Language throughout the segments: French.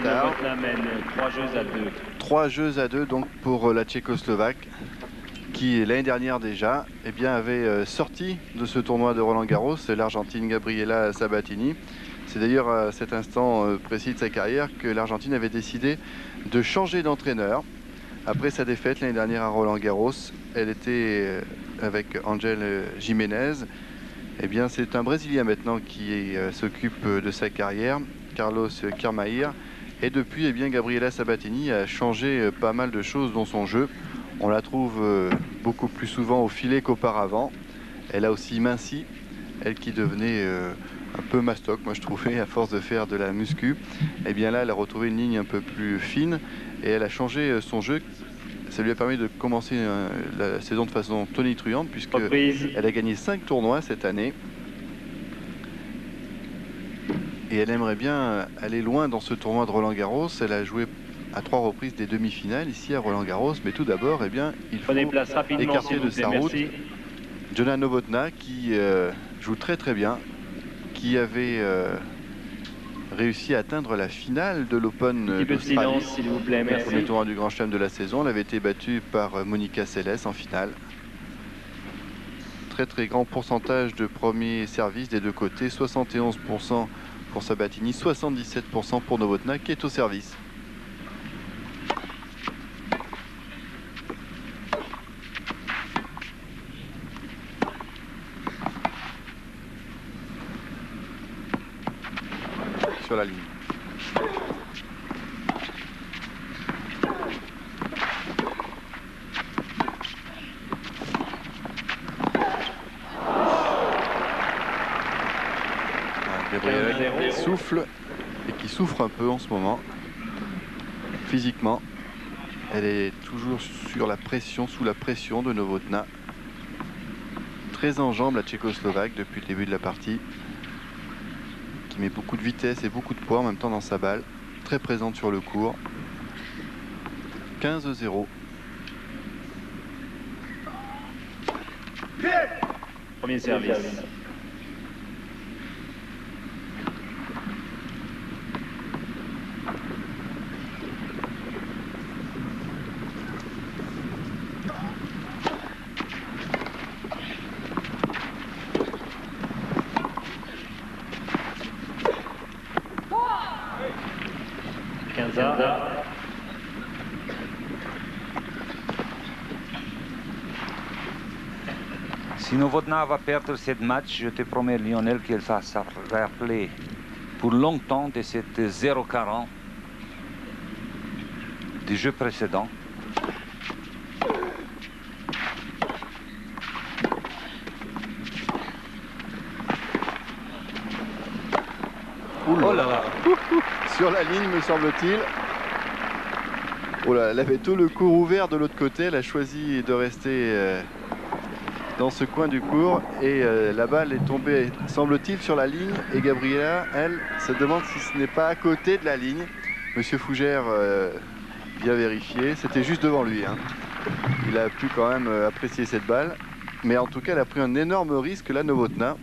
tard. Novotná mène 3 jeux à 2. 3 jeux à 2 donc pour la Tchécoslovaque, qui l'année dernière déjà avait sorti de ce tournoi de Roland-Garros l'Argentine Gabriela Sabatini. C'est d'ailleurs à cet instant précis de sa carrière que l'Argentine avait décidé de changer d'entraîneur. Après sa défaite l'année dernière à Roland-Garros, elle était avec Ángel Jiménez. C'est un Brésilien maintenant qui s'occupe de sa carrière, Carlos Kirmair. Et depuis, Gabriela Sabatini a changé pas mal de choses dans son jeu. On la trouve beaucoup plus souvent au filet qu'auparavant. Elle a aussi minci, elle qui devenait un peu mastoc, moi je trouvais, à force de faire de la muscu. Là, elle a retrouvé une ligne un peu plus fine et elle a changé son jeu. Ça lui a permis de commencer la saison de façon tonitruante puisqu'elle a gagné 5 tournois cette année. Et elle aimerait bien aller loin dans ce tournoi de Roland-Garros. Elle a joué à 3 reprises des demi-finales ici à Roland-Garros. Mais tout d'abord, il faut écarter de sa route Jona Novotná qui joue très très bien, qui avait réussi à atteindre la finale de l'Open d'Australie, le premier tournoi du Grand Chelem de la saison. Elle avait été battue par Monica Seles en finale. Très très grand pourcentage de premier service des deux côtés, 71% pour Sabatini, 77% pour Novotná qui est au service. Sur la ligne. Gabriela qui souffle et qui souffre un peu en ce moment. Physiquement, elle est toujours sur la pression, sous la pression de Novotná. Très en jambes la Tchécoslovaque depuis le début de la partie. Qui met beaucoup de vitesse et beaucoup de poids en même temps dans sa balle. Très présente sur le court. 15-0. Premier service. Si Novotná va perdre cette match, je te promets, Lionel, qu'elle va se rappeler pour longtemps de cette 0-40 du jeu précédent. Oh là là. Sur la ligne, me semble-t-il. Oh là, elle avait tout le court ouvert de l'autre côté. Elle a choisi de rester dans ce coin du court. Et la balle est tombée, semble-t-il, sur la ligne. Et Gabriela, elle, se demande si ce n'est pas à côté de la ligne. Monsieur Fougère vient vérifier. C'était juste devant lui, hein. Il a pu quand même apprécier cette balle. Mais en tout cas, elle a pris un énorme risque, la Novotná.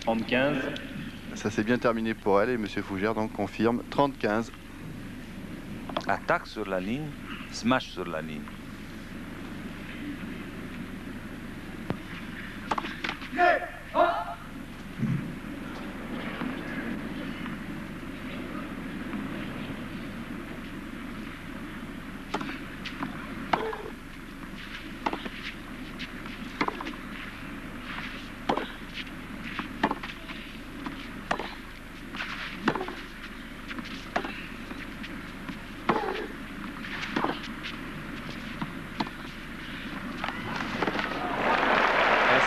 30-15. Ça s'est bien terminé pour elle et Monsieur Fougère donc confirme 30-15. Attaque sur la ligne, smash sur la ligne.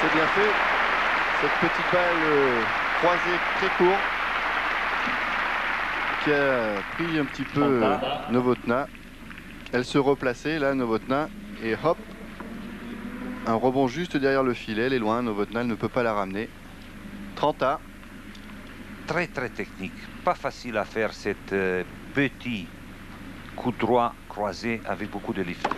C'est bien fait. Cette petite balle croisée très court qui a pris un petit peu Novotná. Elle se replaçait là, Novotná, et hop, un rebond juste derrière le filet. Elle est loin, Novotná, elle ne peut pas la ramener. 30-A. Très très technique. Pas facile à faire cette petit coup droit croisé avec beaucoup de lift.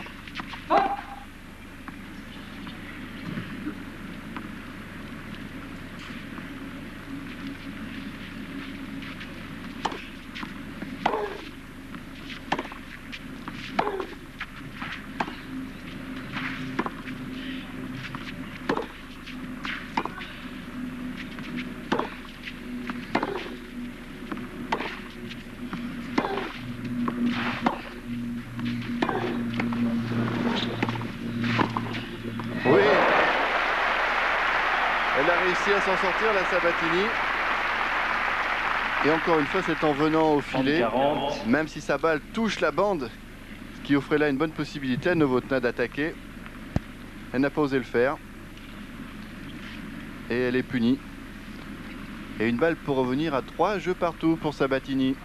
à s'en sortir, la Sabatini. Et encore une fois, c'est en venant au filet, 40. même si sa balle touche la bande, ce qui offrait là une bonne possibilité à Novotná d'attaquer. Elle n'a pas osé le faire. Et elle est punie. Et une balle pour revenir à 3 jeux partout pour Sabatini.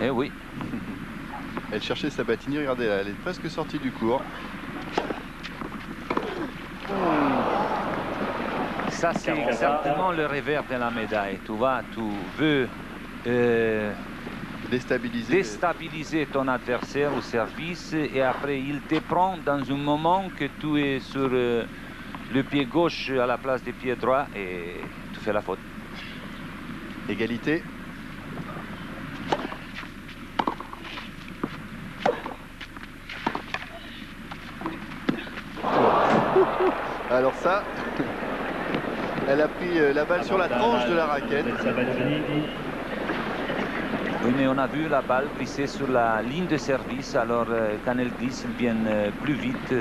Eh oui. Elle cherchait Sabatini, regardez là, elle est presque sortie du cours. Ça, c'est exactement le revers de la médaille. Tu vois, tu veux déstabiliser ton adversaire au service et après, il te prend dans un moment que tu es sur le pied gauche à la place du pied droit et tu fais la faute. Égalité. Alors ça, elle a pris la balle sur la tranche de la raquette. Oui, mais on a vu la balle glisser sur la ligne de service, alors quand elle glisse, elle vient plus vite.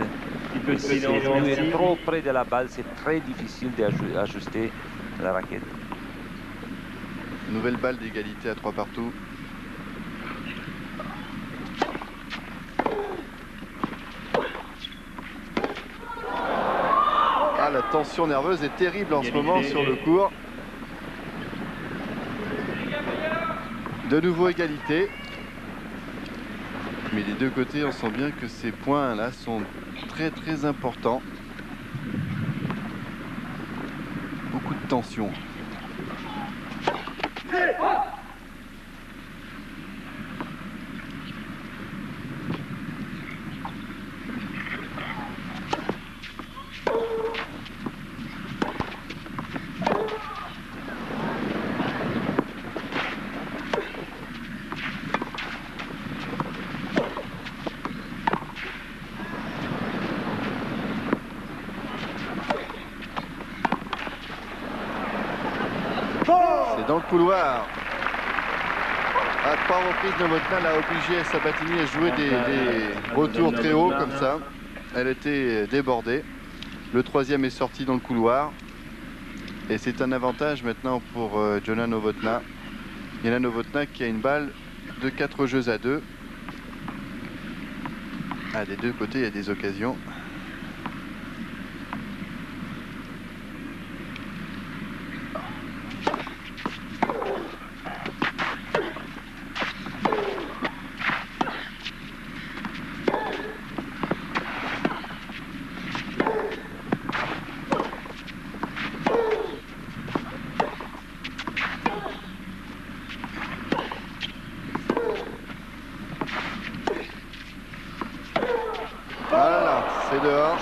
Si tu es trop près de la balle, c'est très difficile d'ajuster la raquette. Nouvelle balle d'égalité à 3 partout. Ah, la tension nerveuse est terrible en ce moment sur le court. De nouveau égalité. Mais des deux côtés, on sent bien que ces points-là sont très importants. Beaucoup de tension. C'est dans le couloir. À 3 reprises, Novotná l'a obligé Sabatini à jouer des retours très hauts comme ça. Elle était débordée. Le troisième est sorti dans le couloir. Et c'est un avantage maintenant pour Jana Novotná. Jana Novotná qui a une balle de 4 jeux à 2. Ah, des deux côtés, il y a des occasions. Voilà, c'est dehors.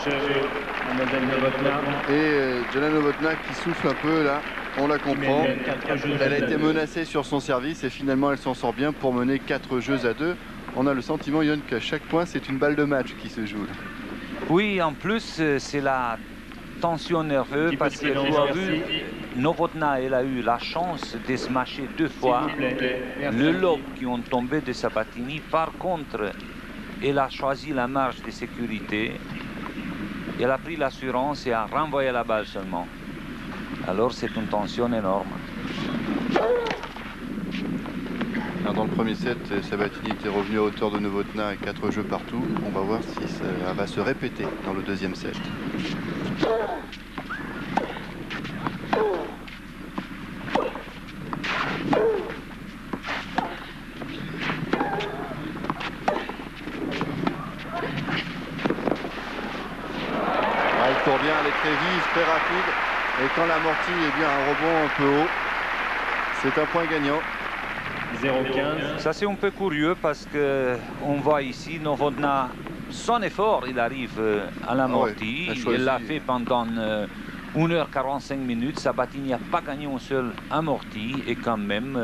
Et Jana Novotná qui souffle un peu là, on la comprend. Elle a été menacée sur son service et finalement elle s'en sort bien pour mener 4 jeux à 2. On a le sentiment, Yon, qu'à chaque point c'est une balle de match qui se joue. Oui, en plus c'est la tension nerveuse parce que tu as vu, Novotná, elle a eu la chance de se mâcher 2 fois le lob qui ont tombé de Sabatini. Par contre, elle a choisi la marge de sécurité, elle a pris l'assurance et a renvoyé la balle seulement. Alors c'est une tension énorme. Alors dans le premier set, Sabatini était revenu à hauteur de Novotná à 4 jeux partout. On va voir si ça va se répéter dans le deuxième set. Elle court bien, elle est très vive, très rapide. Et quand l'amorti est bien un rebond un peu haut, c'est un point gagnant. 0,15. Ça c'est un peu curieux parce que on voit ici Novotná, son effort, il arrive à l'amorti. Ah ouais, elle l'a fait pendant 1h45 minutes. Sabatini n'a pas gagné un seul amorti et quand même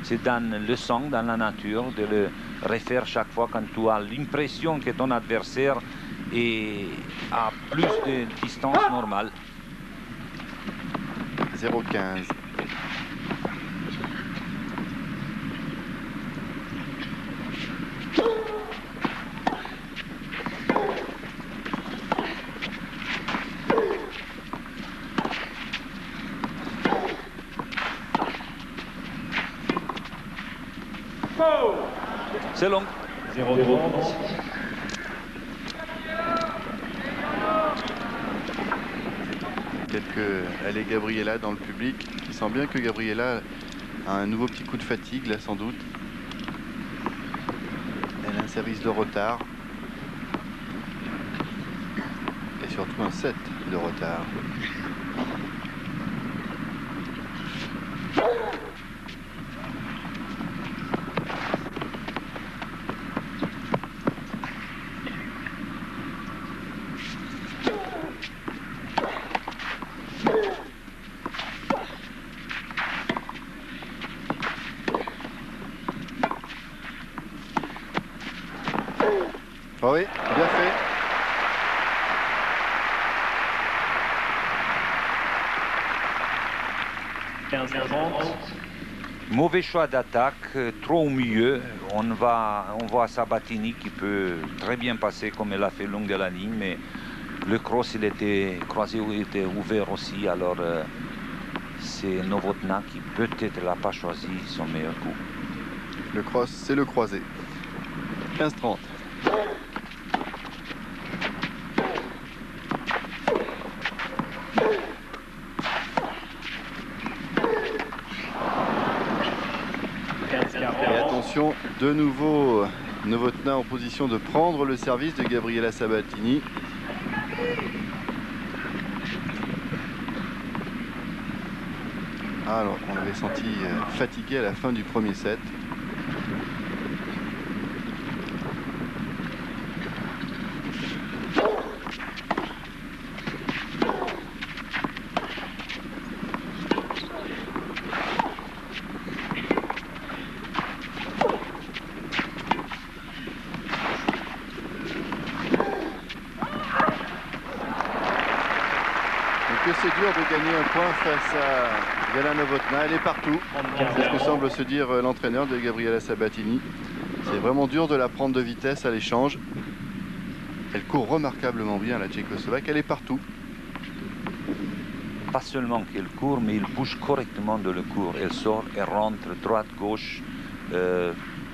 c'est dans le sang, dans la nature de le refaire chaque fois quand tu as l'impression que ton adversaire est à plus de distance normale. 0,15. C'est long. 0,30. Elle est Gabriela dans le public. Il sent bien que Gabriela a un nouveau petit coup de fatigue là sans doute. Elle a un service de retard. Et surtout un set de retard. Oh oui, bien fait. Mauvais choix d'attaque, trop au milieu. On voit Sabatini qui peut très bien passer comme elle a fait long de la ligne, mais le cross il était croisé, il était ouvert aussi. Alors c'est Novotná qui peut-être n'a pas choisi son meilleur coup. Le cross, c'est le croisé. 15-30. Et attention, de nouveau, Novotná en position de prendre le service de Gabriela Sabatini. Alors, on l'avait senti fatigué à la fin du premier set. C'est dur de gagner un point face à Jana Novotná. Elle est partout. C'est ce que semble se dire l'entraîneur de Gabriela Sabatini. C'est vraiment dur de la prendre de vitesse à l'échange. Elle court remarquablement bien, la Tchécoslovaque. Elle est partout. Pas seulement qu'elle court, mais il bouge correctement de le cours. Elle sort, elle rentre, droite, gauche.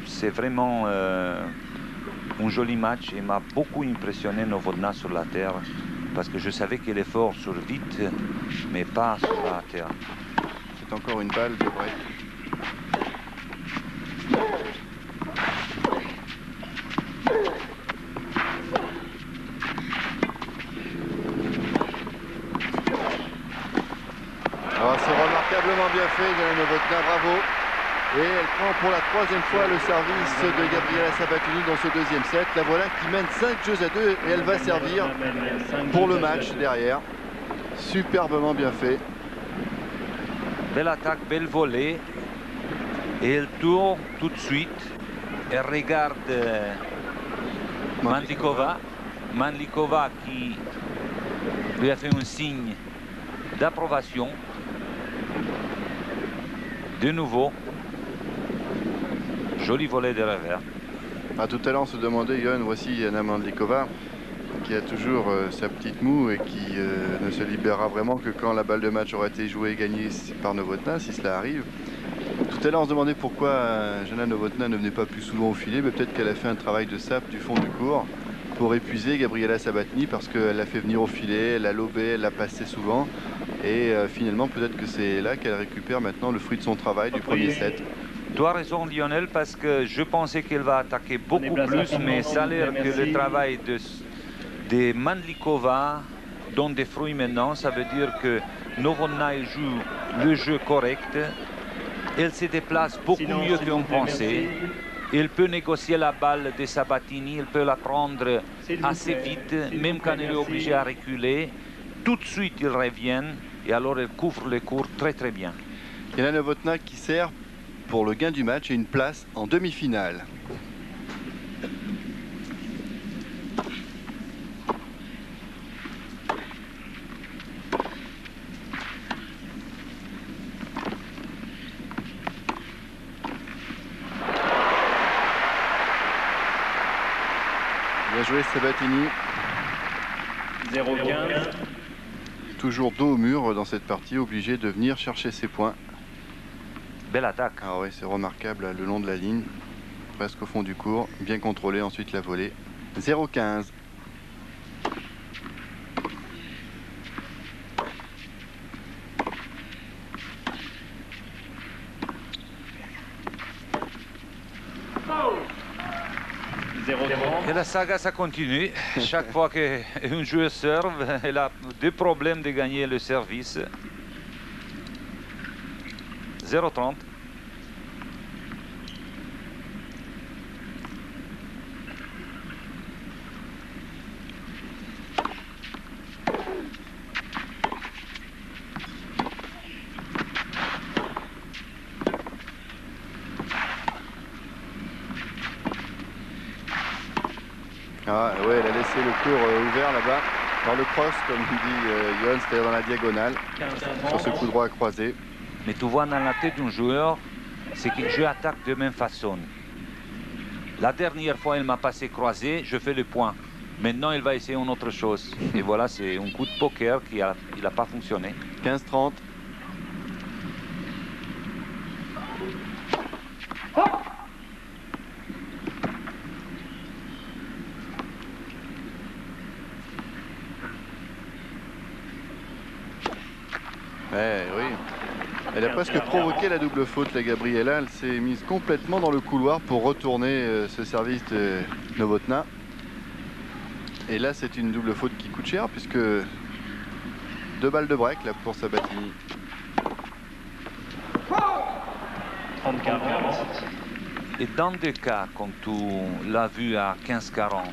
C'est vraiment un joli match et m'a beaucoup impressionné Novotná sur la terre. Parce que je savais qu'elle est forte sur vite, mais pas sur la terre. C'est encore une balle de break. Oh, c'est remarquablement bien fait, Jana Novotná, bravo. Et elle prend pour la troisième fois le service de Gabriela Sabatini dans ce deuxième set. La voilà qui mène 5-2 et elle va servir pour le match derrière. Superbement bien fait. Belle attaque, belle volée. Et elle tourne tout de suite. Elle regarde Mandlikova. Mandlikova qui lui a fait un signe d'approbation. De nouveau. Joli volet de revers. Tout à l'heure, on se demandait, Johan, voici Jana Mandlikova, qui a toujours sa petite moue et qui ne se libérera vraiment que quand la balle de match aura été jouée et gagnée par Novotná, si cela arrive. Tout à l'heure, on se demandait pourquoi Jana Novotná ne venait pas plus souvent au filet. Peut-être qu'elle a fait un travail de sape du fond du court pour épuiser Gabriela Sabatini, parce qu'elle l'a fait venir au filet, elle l'a lobé, elle l'a passé souvent. Et finalement, peut-être que c'est là qu'elle récupère maintenant le fruit de son travail du premier set. Tu as raison, Lionel, parce que je pensais qu'elle va attaquer beaucoup plus, mais ça a l'air que le travail de Mandlikova donne des fruits maintenant. Ça veut dire que Novotná joue le jeu correct. Elle se déplace beaucoup mieux qu'on pensait. Elle peut négocier la balle de Sabatini, elle peut la prendre assez vite, même quand elle est obligée à reculer. Tout de suite, ils reviennent et alors elle couvre les cours très très bien. Jana Novotná qui sert pour le gain du match et une place en demi-finale. Bien joué Sabatini. 0,15. Toujours dos au mur dans cette partie, obligé de venir chercher ses points. Belle attaque. Ah oui, c'est remarquable le long de la ligne, presque au fond du court, bien contrôlé, ensuite la volée. 0,15. Et la saga, ça continue. Chaque fois qu'un joueur serve, elle a deux problèmes de gagner le service. 0,30. Ah ouais, elle a laissé le court ouvert là-bas, dans le cross, comme dit Johan, c'est-à-dire dans la diagonale, sur ce coup droit croisé. Mais tu vois dans la tête d'un joueur, c'est que je attaque de même façon. La dernière fois, il m'a passé croisé, je fais le point. Maintenant, il va essayer une autre chose. Et voilà, c'est un coup de poker qui n'a pas fonctionné. 15-30. Oui. Elle a presque provoqué la double faute, la Gabriela. Elle s'est mise complètement dans le couloir pour retourner ce service de Novotná. Et là, c'est une double faute qui coûte cher, puisque 2 balles de break là pour Sabatini. 34. Et dans des cas, comme tu l'as vu à 15-40,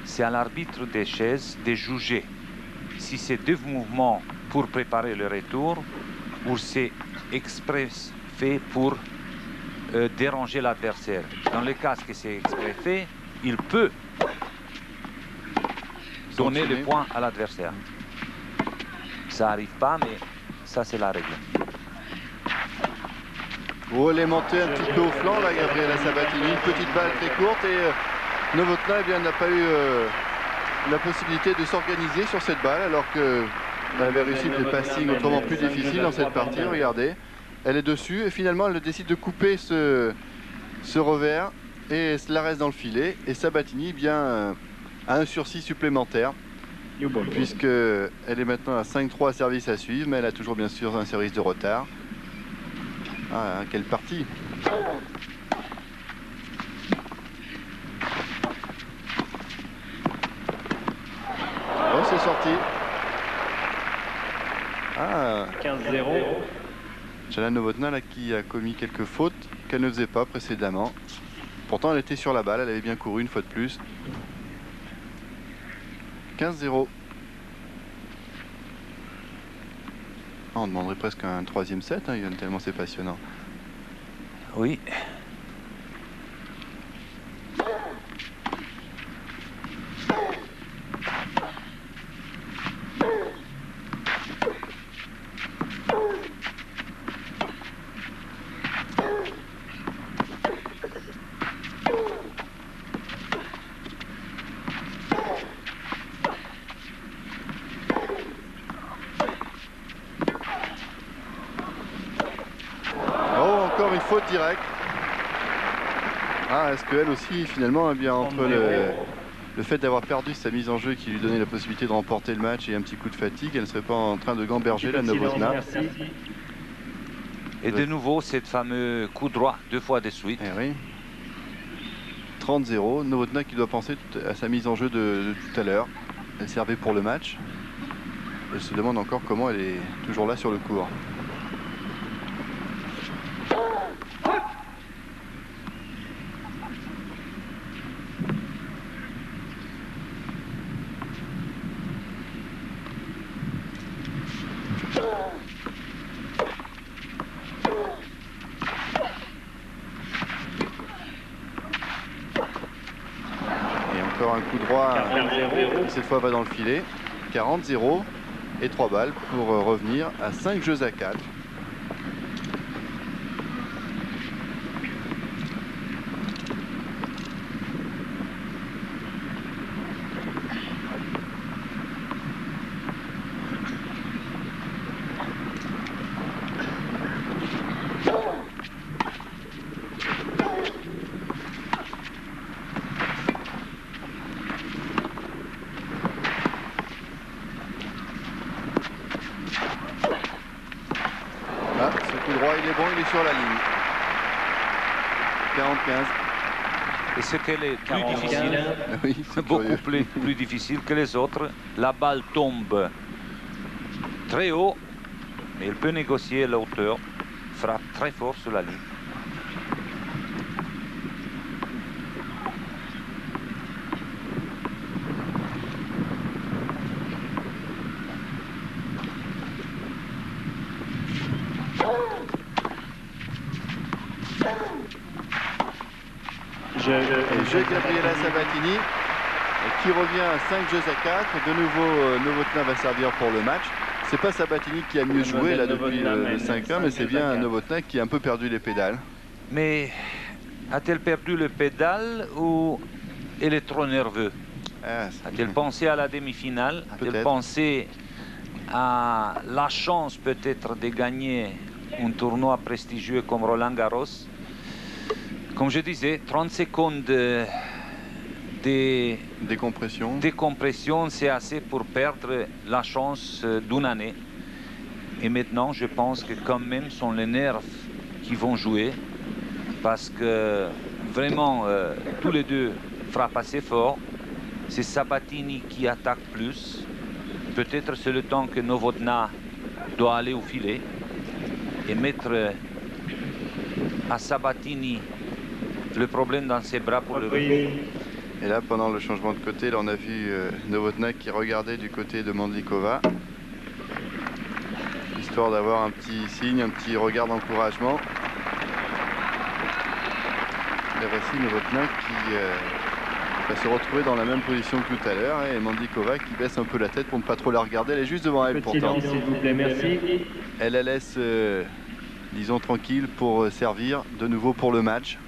c'est à l'arbitre des chaises de juger si c'est deux mouvements pour préparer le retour ou c'est exprès fait pour déranger l'adversaire. Dans le cas que c'est exprès fait, il peut donner le point à l'adversaire. Ça n'arrive pas, mais ça c'est la règle. Oh, elle est montée un petit peu au flanc là, Gabriela Sabatini. Une petite balle très courte et Novotná n'a pas eu la possibilité de s'organiser sur cette balle alors que elle avait réussi des passings autrement plus difficiles dans cette partie. Regardez, elle est dessus et finalement elle décide de couper ce revers et cela reste dans le filet. Et Sabatini a un sursis supplémentaire puisque elle est maintenant à 5-3 services à suivre, mais elle a toujours bien sûr un service de retard. Ah, quelle partie! Oh, c'est sorti. Ah, 15-0. Jana Novotná là, qui a commis quelques fautes qu'elle ne faisait pas précédemment. Pourtant, elle était sur la balle, elle avait bien couru une fois de plus. 15-0. Ah, on demanderait presque un troisième set, hein, tellement c'est passionnant. Oui. Faute directe. Ah, est-ce qu'elle aussi, finalement, eh bien, entre le fait d'avoir perdu sa mise en jeu qui lui donnait la possibilité de remporter le match et un petit coup de fatigue, elle ne serait pas en train de gamberger la Novotná? Et de nouveau, cette fameux coup droit 2 fois de suite. Eh oui. 30-0. Novotná qui doit penser à sa mise en jeu de tout à l'heure. Elle servait pour le match. Elle se demande encore comment elle est toujours là sur le court. Un coup droit qui cette fois va dans le filet. 40-0 et 3 balles pour revenir à 5 jeux à 4. sur la ligne. 40-15. Et ce qu'elle est plus difficile, Oui, c'est beaucoup curieux. plus difficile que les autres, la balle tombe très haut, mais il peut négocier la hauteur, frappe très fort sur la ligne. Jeu Gabriela Sabatini qui revient à 5 jeux à 4. De nouveau, Novotná va servir pour le match. C'est pas Sabatini qui a mieux joué là depuis le 5-1, mais c'est bien Novotná qui a un peu perdu les pédales. Mais a-t-elle perdu le pédale ou elle est trop nerveuse? A-t-elle pensé à la demi-finale? A-t-elle pensé à la chance peut-être de gagner un tournoi prestigieux comme Roland Garros? Comme je disais, 30 secondes de décompression, c'est assez pour perdre la chance d'une année. Et maintenant, je pense que quand même, ce sont les nerfs qui vont jouer. Parce que vraiment, tous les deux frappent assez fort. C'est Sabatini qui attaque plus. Peut-être c'est le temps que Novotná doit aller au filet et mettre à Sabatini le problème dans ses bras pour le relever. Et là, pendant le changement de côté, là, on a vu Novotná qui regardait du côté de Mandlikova, histoire d'avoir un petit signe, un petit regard d'encouragement. Et voici Novotná qui va se retrouver dans la même position que tout à l'heure, et Mandlikova qui baisse un peu la tête pour ne pas trop la regarder. Elle est juste devant elle pourtant. S'il vous plaît, merci. Elle la laisse, disons, tranquille pour servir de nouveau pour le match.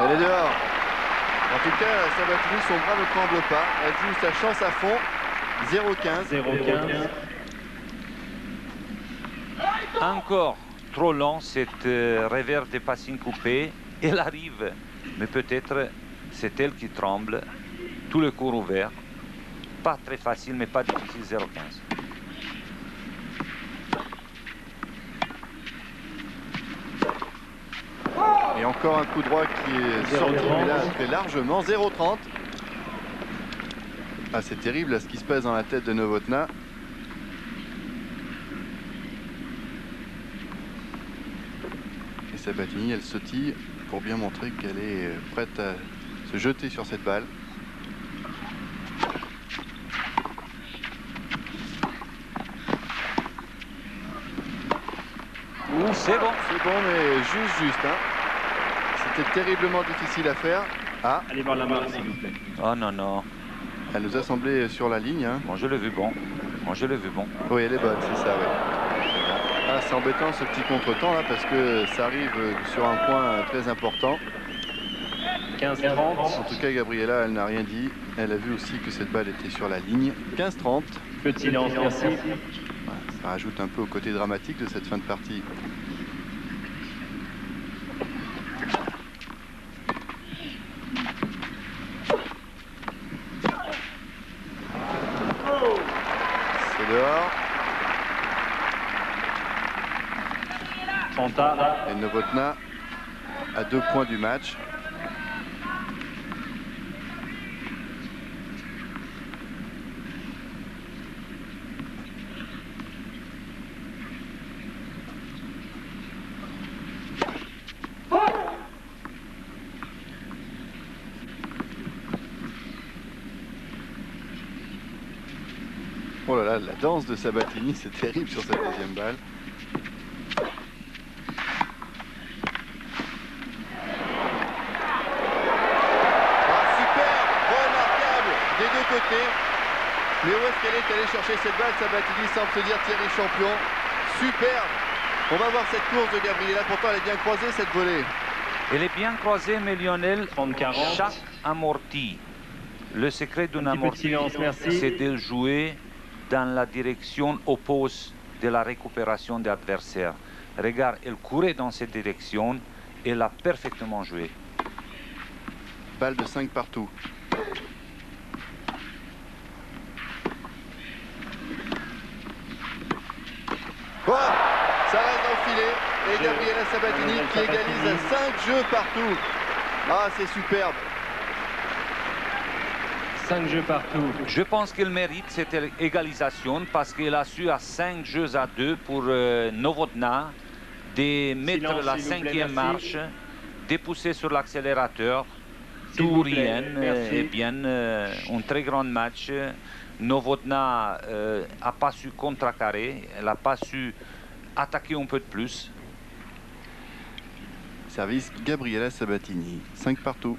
Elle est dehors. En tout cas, Sabatini, son bras ne tremble pas. Elle joue sa chance à fond. 0-15. 0-15. Encore trop lent, cette revers de passing coupé. Elle arrive, mais peut-être c'est elle qui tremble. Tout le cours ouvert. Pas très facile, mais pas difficile, 0-15. Et encore un coup droit qui est sorti, mais là, très largement. 0-30. Ah, c'est terrible là, ce qui se passe dans la tête de Novotná. Et Sabatini, elle sautille pour bien montrer qu'elle est prête à se jeter sur cette balle. C'est bon. C'est bon, mais juste. Hein. C'était terriblement difficile à faire. Ah, Allez voir la marque, s'il vous plaît. Oh non, non. elle nous a semblé sur la ligne. Hein. Moi, je l'ai vu bon. Moi, je l'ai vu bon. Oui, elle est bonne, c'est ça, oui. Ah, c'est embêtant ce petit contretemps là, parce que ça arrive sur un point très important. 15-30. En tout cas, Gabriela, elle n'a rien dit. Elle a vu aussi que cette balle était sur la ligne. 15-30. Peu de silence, merci. Voilà, ça rajoute un peu au côté dramatique de cette fin de partie. C'est dehors. Fanta. Et Novotná à 2 points du match. Oh là là, la danse de Sabatini, c'est terrible sur cette deuxième balle. Ah, super, remarquable des deux côtés. Mais où est-ce qu'elle est allée chercher cette balle? Sabatini semble se dire Thierry champion. Superbe. On va voir cette course de Gabriela. Pourtant, elle est bien croisée cette volée. Elle est bien croisée, mais Lionel, 30-40. chaque amorti Le secret d'une Un petit peu de amortie, silence, merci. c'est de jouer dans la direction opposée de la récupération de l'adversaire. Regarde, elle courait dans cette direction et elle a parfaitement joué. Balle de 5 partout. Oh, ça reste dans le filet. Et Gabriela Sabatini qui égalise à 5 jeux partout. Ah, c'est superbe. 5 jeux partout. Je pense qu'elle mérite cette égalisation parce qu'elle a su à 5 jeux à 2 pour Novotná de mettre Silence, la s'il vous plaît, 5e merci. marche, de pousser sur l'accélérateur. S'il Tout vous plaît, rien, merci. et bien, un très grand match. Novotná n'a pas su contrecarrer, elle n'a pas su attaquer un peu de plus. Service Gabriela Sabatini. 5 partout.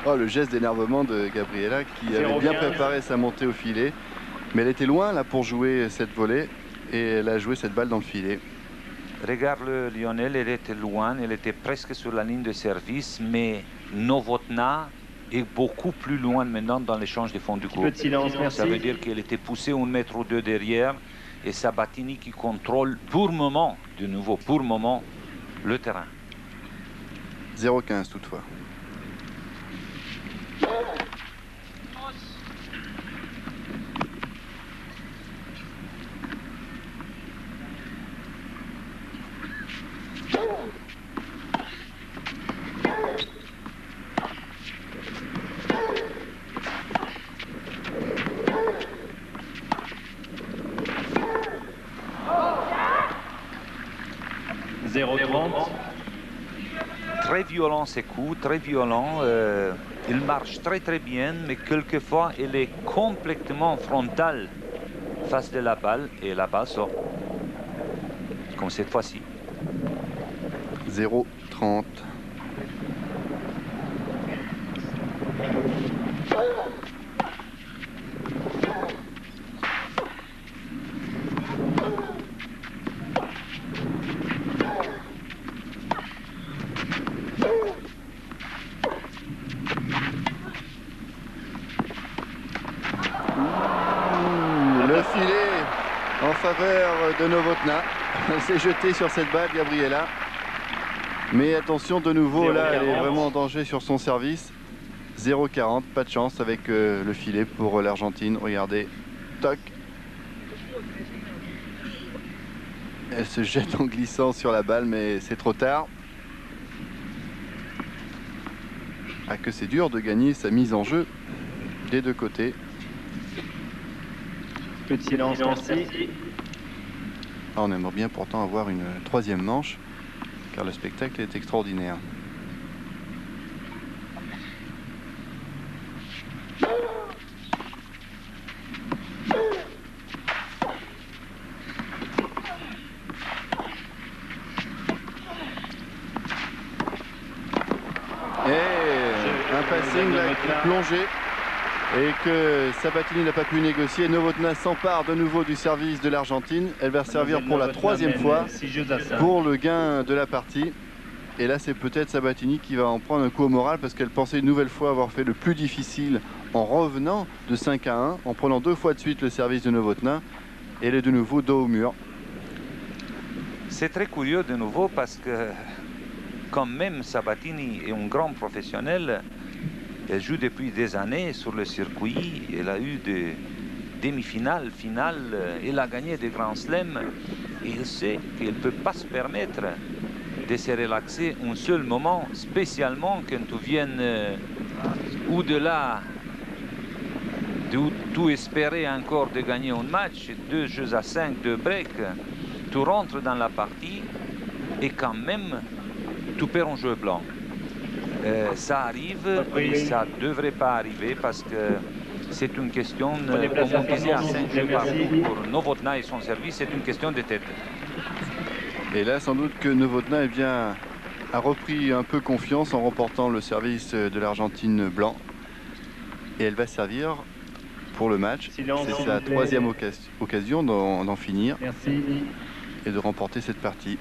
Oh, le geste d'énervement de Gabriela qui avait bien 0-15. préparé sa montée au filet. Mais elle était loin là pour jouer cette volée et elle a joué cette balle dans le filet. Regarde le Lionel, elle était loin, elle était presque sur la ligne de service, mais Novotná est beaucoup plus loin maintenant dans l'échange des fonds du court. Peu de silence, merci. Ça veut dire qu'elle était poussée 1 mètre ou 2 derrière et Sabatini qui contrôle pour le moment, de nouveau pour le moment, le terrain. 0-15 toutefois. Très violent ses coups, très violent. Il marche très très bien, mais quelquefois il est complètement frontal face de la balle et la balle sort. Comme cette fois-ci. 0-30. Le filet en faveur de Novotná. Elle s'est jetée sur cette balle, Gabriela. Mais attention, de nouveau, là, elle est vraiment en danger sur son service. 0-40, pas de chance avec le filet pour l'Argentine. Regardez, toc. Elle se jette en glissant sur la balle, mais c'est trop tard. Ah, que c'est dur de gagner sa mise en jeu des deux côtés. Peu de silence, merci. Ah, on aimerait bien pourtant avoir une troisième manche, car le spectacle est extraordinaire. Et un passing là, qui est plongé et que Sabatini n'a pas pu négocier. Novotná s'empare de nouveau du service de l'Argentine. Elle va servir pour la troisième fois pour le gain de la partie. Et là, c'est peut-être Sabatini qui va en prendre un coup au moral parce qu'elle pensait une nouvelle fois avoir fait le plus difficile en revenant de 5-1, en prenant 2 fois de suite le service de Novotná. Et elle est de nouveau dos au mur. C'est très curieux de nouveau parce que quand même Sabatini est un grand professionnel, elle joue depuis des années sur le circuit, elle a eu des demi-finales, finales, elle a gagné des grands slams et elle sait qu'elle ne peut pas se permettre de se relaxer un seul moment, spécialement quand tu viennes au-delà de tout espérer encore de gagner un match, 2 jeux à 5, 2 breaks, tu rentres dans la partie et quand même tu perds un jeu blanc. Ça arrive, mais ça ne devrait pas arriver parce que c'est une question, Prenez place comme on disait, à à 5 jeux merci. partout pour Novotná et son service, c'est une question de tête. Et là, sans doute que Novotná a repris un peu confiance en remportant le service de l'Argentine blanc. Et elle va servir pour le match. Silence, C'est s'il sa vous plaît. troisième occasion d'en finir Merci. et de remporter cette partie.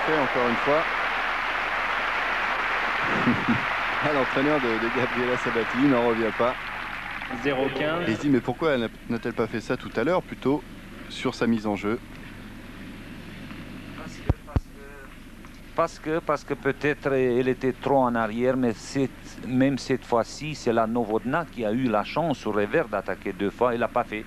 Encore une fois. L'entraîneur de Gabriela Sabatini n'en revient pas. 0,15. Et il se dit mais pourquoi n'a-t-elle pas fait ça tout à l'heure plutôt sur sa mise en jeu? Parce que peut-être elle était trop en arrière, mais même cette fois-ci, c'est la Novotná qui a eu la chance sur revers d'attaquer 2 fois. Elle n'a pas fait.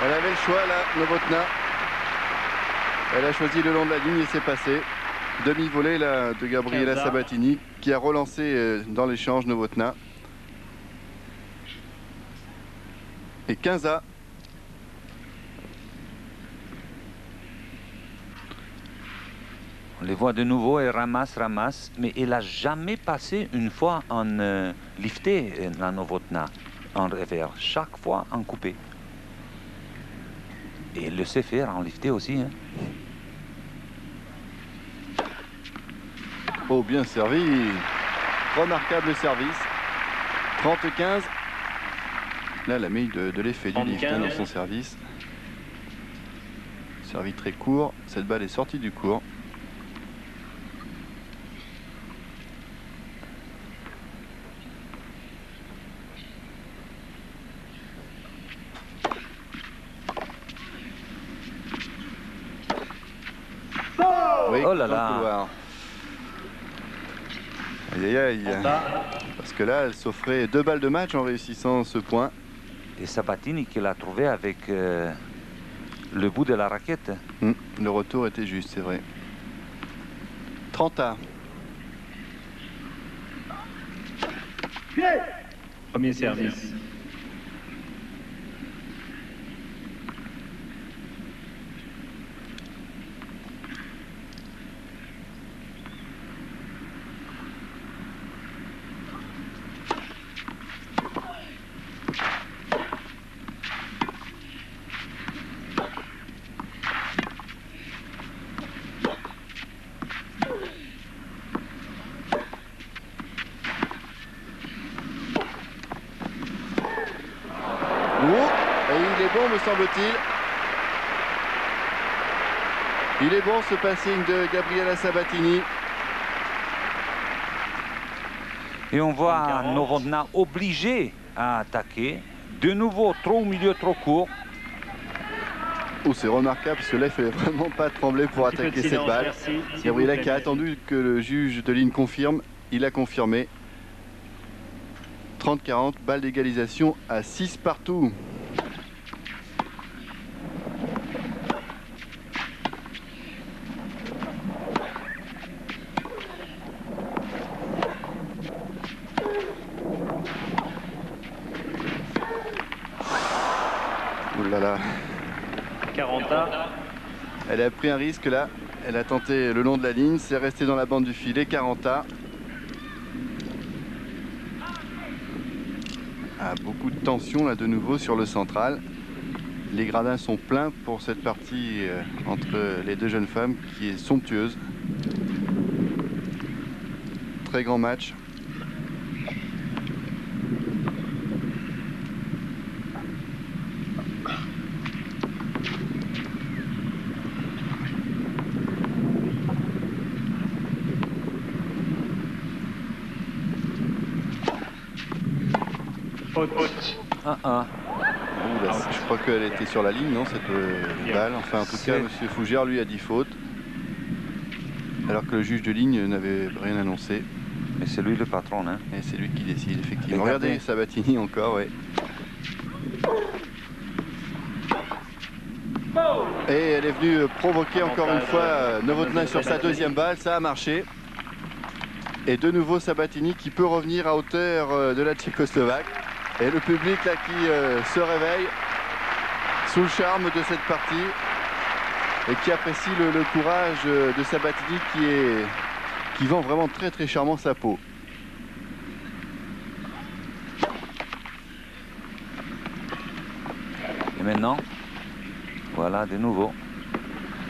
Elle avait le choix là, Novotná. Elle a choisi le long de la ligne et c'est passé. Demi-volée là de Gabriela Sabatini qui a relancé dans l'échange Novotná. Et 15-A. On les voit de nouveau, elle ramasse, mais elle n'a jamais passé une fois en lifté, la Novotná, en revers. Chaque fois en coupé. Et elle le sait faire en lifté aussi. Hein. Oh, bien servi. Remarquable service. 30-15. Là, elle a mis de l'effet du lift dans son service. Servi très court. Cette balle est sortie du court. Oui, oh là là. Couloir. Aïe aïe aïe. Parce que là, elle s'offrait 2 balles de match en réussissant ce point. Et Sabatini qui l'a trouvé avec le bout de la raquette. Le retour était juste, c'est vrai. 30-A. Premier service. Me semble-t-il. Il est bon ce passing de Gabriela Sabatini. Et on voit Novotná obligée à attaquer. De nouveau, trop au milieu, trop court. Oh, c'est remarquable parce que là, il ne fallait vraiment pas trembler pour attaquer cette balle. Merci, Gabriela qui a attendu que le juge de ligne confirme. Il a confirmé. 30-40, balle d'égalisation à 6 partout. Là. 40A. Elle a pris un risque là. Elle a tenté le long de la ligne. C'est resté dans la bande du filet. 40A. Beaucoup de tension là de nouveau sur le central. Les gradins sont pleins pour cette partie entre les deux jeunes femmes qui est somptueuse. Très grand match. Faute. 1-1. Ouh, là, je crois qu'elle était sur la ligne, non, cette balle. Enfin, en tout cas, M. Fougère, lui, a dit faute. Alors que le juge de ligne n'avait rien annoncé. Mais c'est lui le patron, hein. Et c'est lui qui décide, effectivement. Regardez. Regardez Sabatini encore, ouais. Et elle est venue provoquer encore une fois Novotná sur sa deuxième balle. Ça a marché. Et de nouveau Sabatini qui peut revenir à hauteur de la Tchécoslovaque. Et le public là qui se réveille sous le charme de cette partie et qui apprécie le courage de Sabatini qui vend vraiment très très charmant sa peau. Et maintenant, voilà, de nouveau.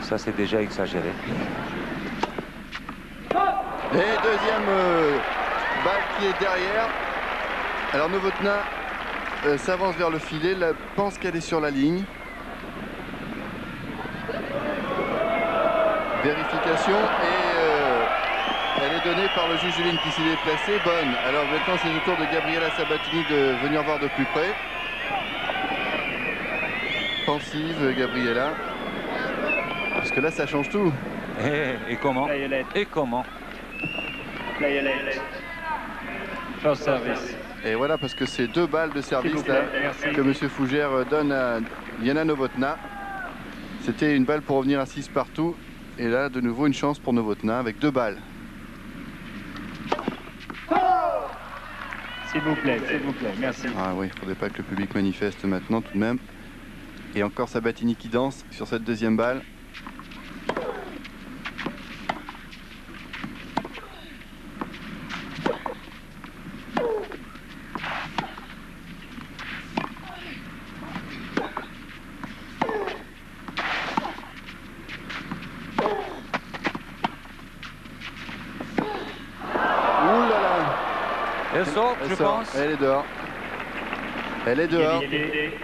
Ça, c'est déjà exagéré. Et deuxième balle qui est derrière. Alors Novotná s'avance vers le filet, pense qu'elle est sur la ligne. Vérification et elle est donnée par le juge de ligne qui s'est déplacé. Bonne. Alors maintenant c'est le tour de Gabriela Sabatini de venir voir de plus près. Pensive Gabriela. Parce que là ça change tout. Et comment? Et comment? First service. Et voilà parce que c'est 2 balles de service là, que M. Fougère donne à Liana Novotná. C'était une balle pour revenir à 6 partout. Et là de nouveau une chance pour Novotná avec 2 balles. S'il vous plaît, merci. Ah oui, il ne faudrait pas que le public manifeste maintenant tout de même. Et encore Sabatini qui danse sur cette deuxième balle. Elle sort, je pense. Elle est dehors. Elle est dehors.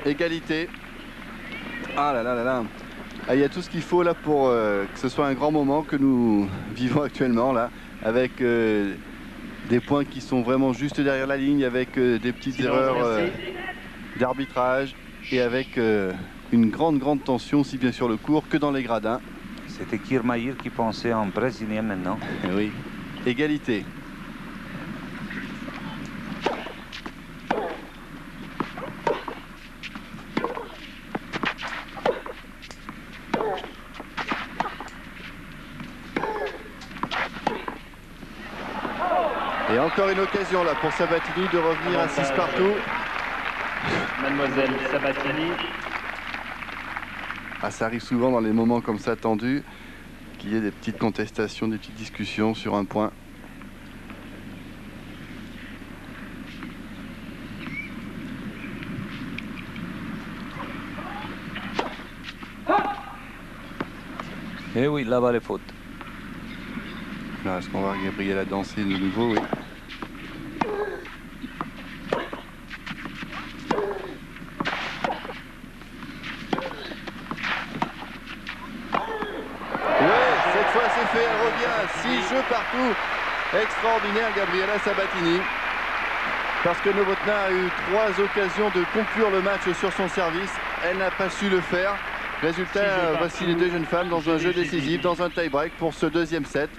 Égalité. Ah là là là là. Ah, il y a tout ce qu'il faut là pour que ce soit un grand moment que nous vivons actuellement là, avec des points qui sont vraiment juste derrière la ligne, avec des petites erreurs d'arbitrage et avec une grande tension aussi bien sur le court que dans les gradins. C'était Kirmaïr qui pensait en brésilien maintenant. Et oui. Égalité. Et encore une occasion là pour Sabatini de revenir à 6 partout. Mademoiselle Sabatini. Ah, ça arrive souvent dans les moments comme ça tendus qu'il y ait des petites contestations, des petites discussions sur un point. Et oui, là-bas les fautes. Là, est-ce qu'on va Gabriela danser de nouveau? Oui. Cette fois c'est fait, elle revient, 6 jeux partout. Extraordinaire Gabriela Sabatini. Parce que Novotná a eu 3 occasions de conclure le match sur son service. Elle n'a pas su le faire. Résultat, voici les 2 jeunes femmes dans un jeu décisif, dans un tie-break pour ce deuxième set.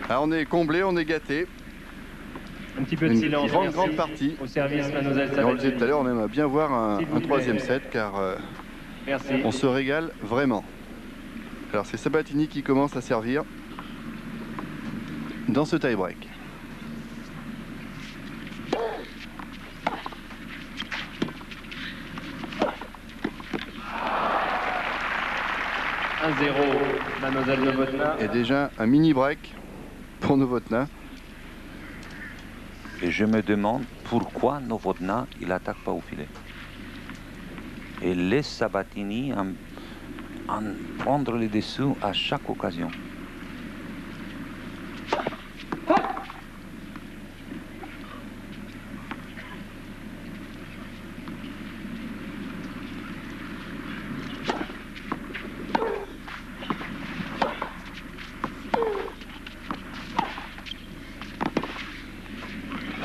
Alors on est comblé, on est gâté. Un petit peu de silence. Une grande partie. Au service, Mademoiselle Sabatini. Et on le disait tout à l'heure, on aime bien voir un troisième set car on se régale vraiment. Alors c'est Sabatini qui commence à servir dans ce tie-break. Mademoiselle Novotná. Et déjà un mini break pour Novotná. Et je me demande pourquoi Novotná il attaque pas au filet. Et laisse Sabatini en prendre les dessous à chaque occasion.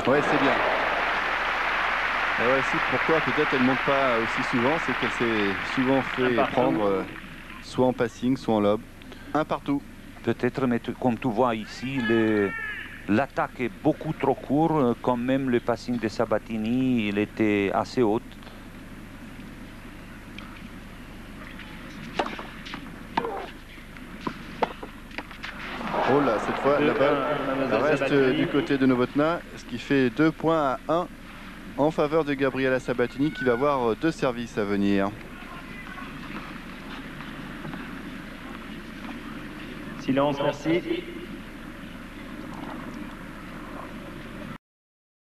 Ouais, c'est bien. là-ci pourquoi peut-être elle ne monte pas aussi souvent, c'est qu'elle s'est souvent fait prendre soit en passing, soit en lob. Un partout. Peut-être, mais comme tu vois ici, l'attaque est beaucoup trop courte, quand même le passing de Sabatini, il était assez haut. Oh là, cette fois, la balle reste du côté de Novotná, ce qui fait 2 points à 1 en faveur de Gabriela Sabatini qui va avoir 2 services à venir. Silence, merci.